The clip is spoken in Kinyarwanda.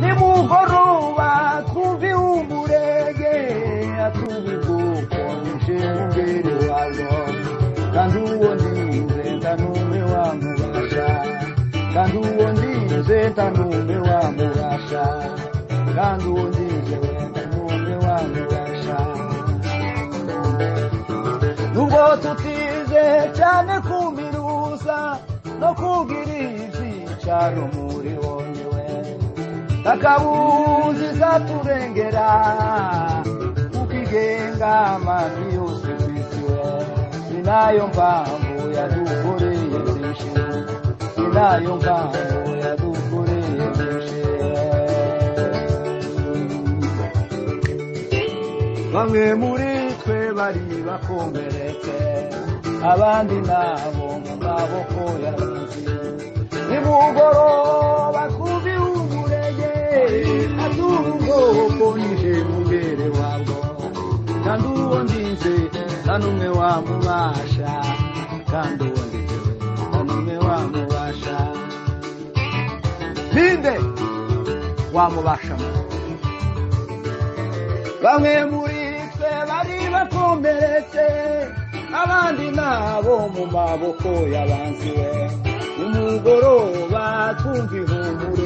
nimugoroba twumva umurege atubivuko nshengere wazo kandi uwo ndize ntanume wamubasha kandi uwo ndize ntanume wamubasha kandi uwo ndize ntanume wamubasha nubwo tutize cyane kumiruza no kugira ibyicaro muri wowe takabuzi zaturengera ukigenga amani yose kwisiwe sinayo mpamvu yadukoreye byinshi sinayo mpamvu yadukoreye byinshi bamwe muri twe bari bakomeretse abandi nabo mu maboko y'abanzi nimugoroba kubi umurege atubwoko nije mugere wabo kandi uwo ndize ntanume wamubasha kandi uwo ndize ntanume wamubasha ninde wamubasha bamwe muri twe bari bakomeretse abandi nabo mu maboko y'abanzi we umugoroba twumva ihumure